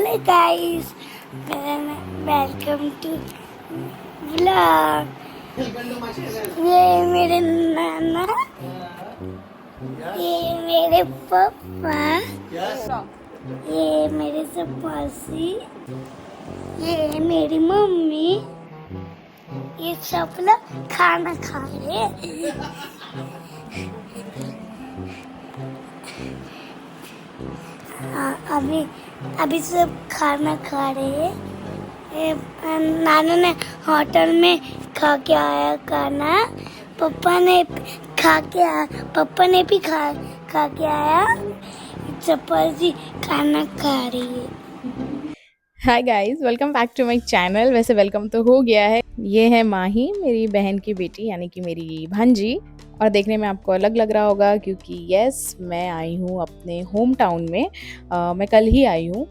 Hello guys, welcome to vlog. ये मेरे नाना, ये मेरे पापा, ये मेरे सपासी, ये मेरी मम्मी, ये सब लोग खाना खा रहे हैं। अभी अभी सब खाना खा रहे हैं। नाना ने होटल में खा के आया खाना। पापा ने भी खा के आया। चपाती खाना खा रही है। Hi guys, welcome back to my channel. वैसे वेलकम तो हो गया है। ये है माही, मेरी बहन की बेटी, यानी कि मेरी भांजी। और देखने में आपको अलग लग रहा होगा क्योंकि यस, मैं आई हूँ अपने होम टाउन में। मैं कल ही आई हूँ।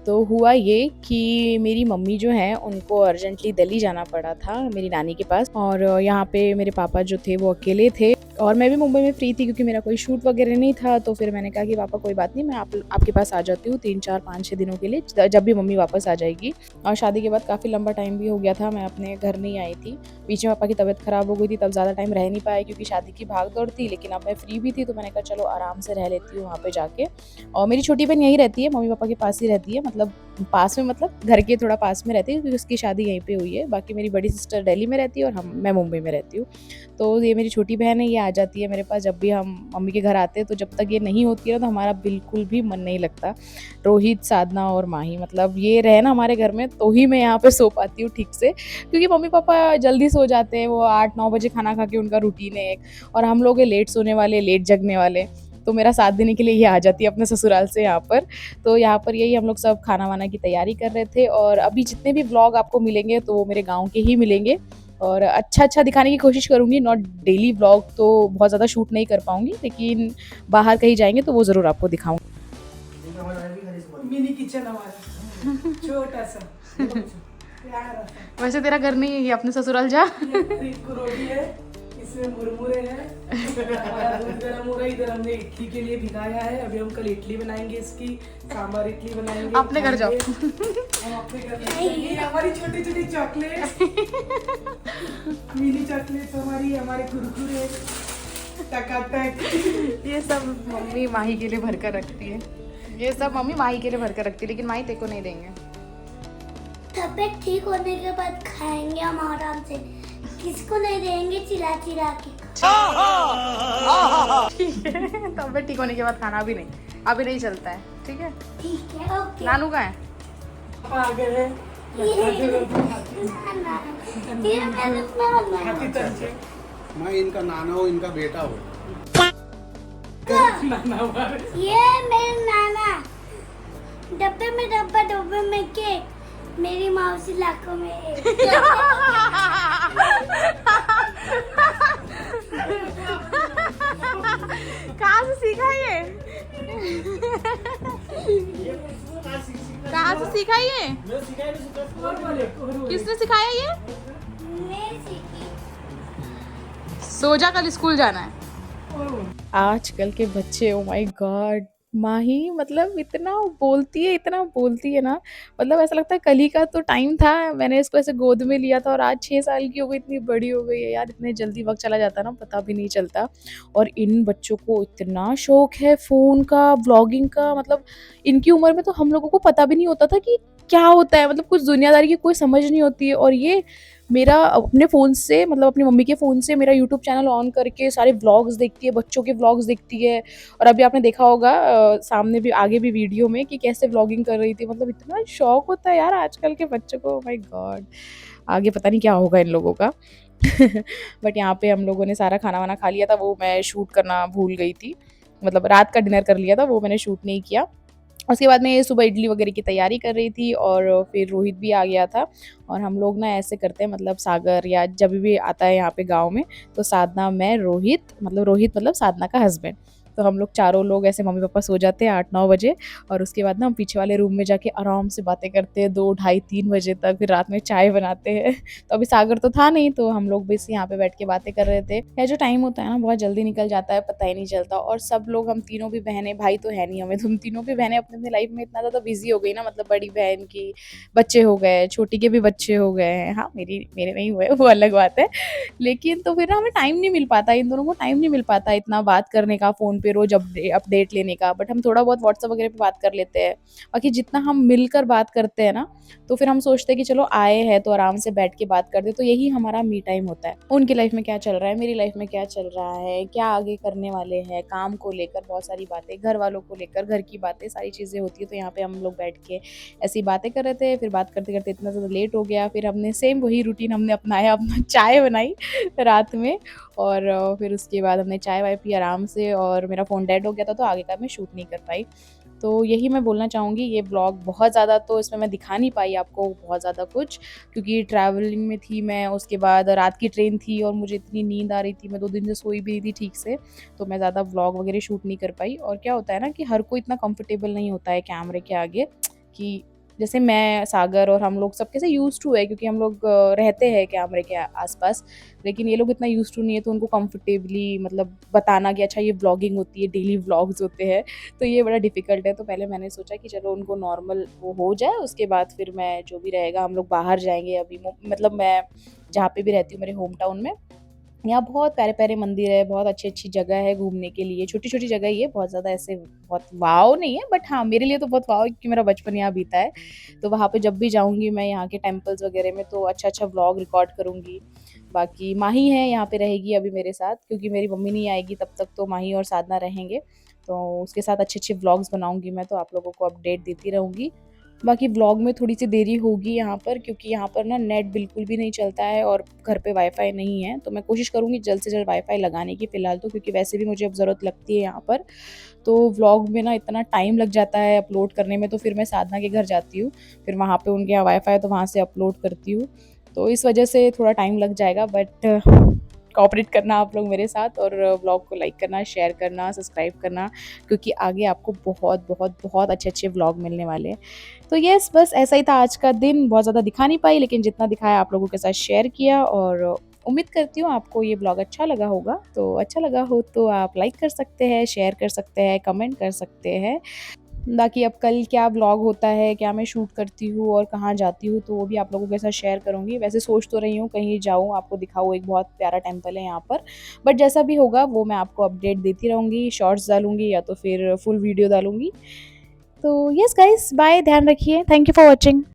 तो हुआ ये कि मेरी मम्मी जो है उनको अर्जेंटली दिल्ली जाना पड़ा था मेरी नानी के पास। और यहाँ पे मेरे पापा जो थे वो अकेले थे और मैं भी मुंबई में फ्री थी क्योंकि मेरा कोई शूट वगैरह नहीं था। तो फिर मैंने कहा कि पापा कोई बात नहीं, मैं आपके पास आ जाती हूँ 3-4-5-6 दिनों के लिए, जब भी मम्मी वापस आ जाएगी। और शादी के बाद काफ़ी लंबा टाइम भी हो गया था, मैं अपने घर नहीं आई थी। बीच में पापा की तबीयत ख़राब हो गई थी, तब ज़्यादा टाइम रह नहीं पाया क्योंकि शादी की भाग दौड़ थी। लेकिन अब मैं फ्री भी थी तो मैंने कहा चलो आराम से रह लेती हूँ वहाँ पर जाके। और मेरी छोटी बहन यहीं रहती है, मम्मी पापा के पास ही रहती है, मतलब पास में, मतलब घर के थोड़ा पास में रहती है क्योंकि उसकी शादी यहीं पे हुई है। बाकी मेरी बड़ी सिस्टर दिल्ली में रहती है और मैं मुंबई में रहती हूँ। तो ये मेरी छोटी बहन है, ये आ जाती है मेरे पास जब भी हम मम्मी के घर आते हैं। तो जब तक ये नहीं होती है तो हमारा बिल्कुल भी मन नहीं लगता। रोहित, साधना और माही, मतलब ये रहे ना हमारे घर में तो ही मैं यहाँ पे सो पाती हूँ ठीक से। क्योंकि मम्मी पापा जल्दी सो जाते हैं, वो 8-9 बजे खाना खा के उनका रूटीन है एक। और हम लोग लेट सोने वाले, लेट जगने वाले। तो मेरा साथ देने के लिए ये आ जाती है अपने ससुराल से यहाँ पर। तो यहाँ पर यही हम लोग सब खाना वाना की तैयारी कर रहे थे। और अभी जितने भी व्लॉग आपको मिलेंगे तो वो मेरे गाँव के ही मिलेंगे। और अच्छा दिखाने की कोशिश करूँगी, नॉट डेली व्लॉग तो बहुत ज़्यादा शूट नहीं कर पाऊँगी, लेकिन बाहर कहीं जाएंगे तो वो ज़रूर आपको दिखाऊँगी। मिनी किचन हमारा छोटा सा प्यारा सा। वैसे तेरा घर नहीं है, ये अपने ससुराल जा। रोटी है, इसमें मुरमुरे हैं, हमारा दूध गर्म हो रहा है। इधर हमने इडली के लिए भिगाया है, अभी हम कल इडली बनाएंगे, इसकी सांभर इडली बनाएंगे। अपने घर जाओ। हम अपने घर ये हमारी छोटी छोटी चॉकलेट, मिनी चॉकलेट हमारे कुरकुरे टकाटक। ये सब मम्मी माही के लिए भर कर रखती है। ये सब मम्मी माही के लिए भर कर रखती है, लेकिन माही तेरे को नहीं देंगे। तबीयत ठीक होने के बाद खाएंगे हम आराम से, किसको नहीं देंगे चिल्ला के। ठीक है, तबीयत ठीक होने के बाद खाना भी नहीं, अभी नहीं चलता है। ठीक है, ठीक है, ओके। नानू का है। आ गए हैं हाथी तंचे। मैं इनका नाना हो, इनका बेटा हो। ये मेरे नाना, डब्बे में केक, मेरी मौसी लाखों में एक। कहाँ से सीखा ये? कहाँ से सीखा ये? किसने सिखाया ये? मैं सीखी। सोजा कल स्कूल जाना है। आजकल के बच्चे, ओ माय गॉड, माही मतलब इतना बोलती है ना। मतलब ऐसा लगता है कल ही का तो टाइम था, मैंने इसको ऐसे गोद में लिया था और आज 6 साल की हो गई, इतनी बड़ी हो गई है यार। इतने जल्दी वक्त चला जाता है ना, पता भी नहीं चलता। और इन बच्चों को इतना शौक है फ़ोन का, व्लॉगिंग का। मतलब इनकी उम्र में तो हम लोगों को पता भी नहीं होता था कि क्या होता है, मतलब कुछ दुनियादारी की कोई समझ नहीं होती है। और ये मेरा अपने फ़ोन से, मतलब अपनी मम्मी के फ़ोन से मेरा यूट्यूब चैनल ऑन करके सारे व्लॉग्स देखती है, बच्चों के व्लॉग्स देखती है। और अभी आपने देखा होगा सामने भी, आगे भी वीडियो में, कि कैसे व्लॉगिंग कर रही थी। मतलब इतना शौक होता है यार आजकल के बच्चों को, माय गॉड। आगे पता नहीं क्या होगा इन लोगों का। बट यहाँ पे हम लोगों ने सारा खाना वाना खा लिया था, वो मैं शूट करना भूल गई थी। मतलब रात का डिनर कर लिया था, वो मैंने शूट नहीं किया। उसके बाद मैं सुबह इडली वगैरह की तैयारी कर रही थी और फिर रोहित भी आ गया था। और हम लोग ना ऐसे करते हैं, मतलब सागर या जब भी आता है यहाँ पे गाँव में, तो साधना, मैं, रोहित मतलब साधना का हस्बैंड, तो हम लोग चारों लोग ऐसे, मम्मी पापा सो जाते हैं 8-9 बजे। और उसके बाद ना हम पीछे वाले रूम में जाके आराम से बातें करते हैं 2, ढाई, 3 बजे तक। फिर रात में चाय बनाते हैं। तो अभी सागर तो था नहीं, तो हम लोग बस यहाँ पे बैठ के बातें कर रहे थे। यह जो टाइम होता है ना, बहुत जल्दी निकल जाता है, पता ही नहीं चलता। और सब लोग, हम तीनों भी बहनें, भाई तो है नहीं हमें, तुम तीनों भी बहनें अपने अपने लाइफ में इतना ज़्यादा बिजी हो गई ना, मतलब बड़ी बहन की बच्चे हो गए, छोटी के भी बच्चे हो गए हैं। हाँ, मेरे नहीं हुए, वो अलग बात है। लेकिन तो फिर ना हमें टाइम नहीं मिल पाता, इन दोनों को टाइम नहीं मिल पाता इतना बात करने का, फ़ोन पे रोज़ अपडेट लेने का। बट हम थोड़ा बहुत व्हाट्सएप वगैरह पे बात कर लेते हैं। बाकी जितना हम मिलकर बात करते हैं ना, तो फिर हम सोचते हैं कि चलो आए हैं तो आराम से बैठ के बात कर दे, तो यही हमारा मी टाइम होता है। उनकी लाइफ में क्या चल रहा है, मेरी लाइफ में क्या चल रहा है, क्या आगे करने वाले हैं, काम को लेकर बहुत सारी बातें, घर वालों को लेकर, घर की बातें, सारी चीज़ें होती है। तो यहाँ पे हम लोग बैठ के ऐसी बातें कर रहे थे। फिर बात करते करते इतना ज़्यादा लेट हो गया, फिर हमने सेम वही रूटीन हमने अपनाया, अपना चाय बनाई रात में, और फिर उसके बाद हमने चाय वाय पी आराम से, और मेरा फ़ोन डेड हो गया था तो आगे का मैं शूट नहीं कर पाई। तो यही मैं बोलना चाहूँगी, ये ब्लॉग बहुत ज़्यादा तो इसमें मैं दिखा नहीं पाई आपको बहुत ज़्यादा कुछ, क्योंकि ट्रैवलिंग में थी मैं, उसके बाद रात की ट्रेन थी और मुझे इतनी नींद आ रही थी, मैं 2 दिन से सोई भी नहीं थी ठीक से, तो मैं ज़्यादा व्लॉग वगैरह शूट नहीं कर पाई। और क्या होता है ना कि हर कोई इतना कंफर्टेबल नहीं होता है कैमरे के आगे, कि जैसे मैं, सागर और हम लोग सब कैसे यूज्ड टू है, क्योंकि हम लोग रहते हैं कैमरे के आसपास, लेकिन ये लोग इतना यूज्ड टू नहीं है, तो उनको कंफर्टेबली मतलब बताना कि अच्छा ये व्लॉगिंग होती है, डेली व्लॉग्स होते हैं, तो ये बड़ा डिफ़िकल्ट है। तो पहले मैंने सोचा कि चलो उनको नॉर्मल वो हो जाए, उसके बाद फिर मैं जो भी रहेगा, हम लोग बाहर जाएँगे। अभी मतलब मैं जहाँ पे भी रहती हूँ मेरे होम टाउन में, यहाँ बहुत प्यारे-प्यारे मंदिर है, बहुत अच्छी-अच्छी जगह है घूमने के लिए, छोटी-छोटी जगह ही है, बहुत ज़्यादा ऐसे बहुत वॉव नहीं है, बट हाँ, मेरे लिए तो बहुत वॉव है क्योंकि मेरा बचपन यहाँ बीता है। तो वहाँ पे जब भी जाऊँगी मैं यहाँ के टेम्पल्स वगैरह में, तो अच्छा-अच्छा व्लॉग रिकॉर्ड करूँगी। बाकी माही है यहाँ पे, रहेगी अभी मेरे साथ, क्योंकि मेरी मम्मी नहीं आएगी तब तक, तो माही और साधना रहेंगे। तो उसके साथ अच्छे-अच्छे व्लॉग्स बनाऊँगी मैं, तो आप लोगों को अपडेट देती रहूँगी। बाकी व्लॉग में थोड़ी-सी देरी होगी यहाँ पर, क्योंकि यहाँ पर ना नेट बिल्कुल भी नहीं चलता है और घर पे वाईफ़ाई नहीं है, तो मैं कोशिश करूँगी जल्द से जल्द वाईफ़ाई लगाने की फ़िलहाल तो, क्योंकि वैसे भी मुझे अब ज़रूरत लगती है यहाँ पर। तो व्लॉग में ना इतना टाइम लग जाता है अपलोड करने में, तो फिर मैं साधना के घर जाती हूँ, फिर वहाँ पे उनके यहाँ वाईफ़ाई है तो वहाँ से अपलोड करती हूँ। तो इस वजह से थोड़ा टाइम लग जाएगा, बट कोऑपरेट करना आप लोग मेरे साथ, और व्लॉग को लाइक करना, शेयर करना, सब्सक्राइब करना, क्योंकि आगे आपको बहुत अच्छे-अच्छे व्लॉग मिलने वाले हैं। तो यस, बस ऐसा ही था आज का दिन, बहुत ज़्यादा दिखा नहीं पाई, लेकिन जितना दिखाया आप लोगों के साथ शेयर किया, और उम्मीद करती हूँ आपको ये ब्लॉग अच्छा लगा होगा। तो अच्छा लगा हो तो आप लाइक कर सकते हैं, शेयर कर सकते हैं, कमेंट कर सकते हैं। बाकी अब कल क्या ब्लॉग होता है, क्या मैं शूट करती हूँ और कहाँ जाती हूँ, तो वो भी आप लोगों के साथ शेयर करूँगी। वैसे सोच तो रही हूँ कहीं जाऊँ, आपको दिखाऊँ, एक बहुत प्यारा टेम्पल है यहाँ पर, बट जैसा भी होगा वो मैं आपको अपडेट देती रहूँगी, शॉर्ट्स डालूँगी या तो फिर फुल वीडियो डालूँगी। तो यस गाइस, बाय, ध्यान रखिए, थैंक यू फॉर वॉचिंग।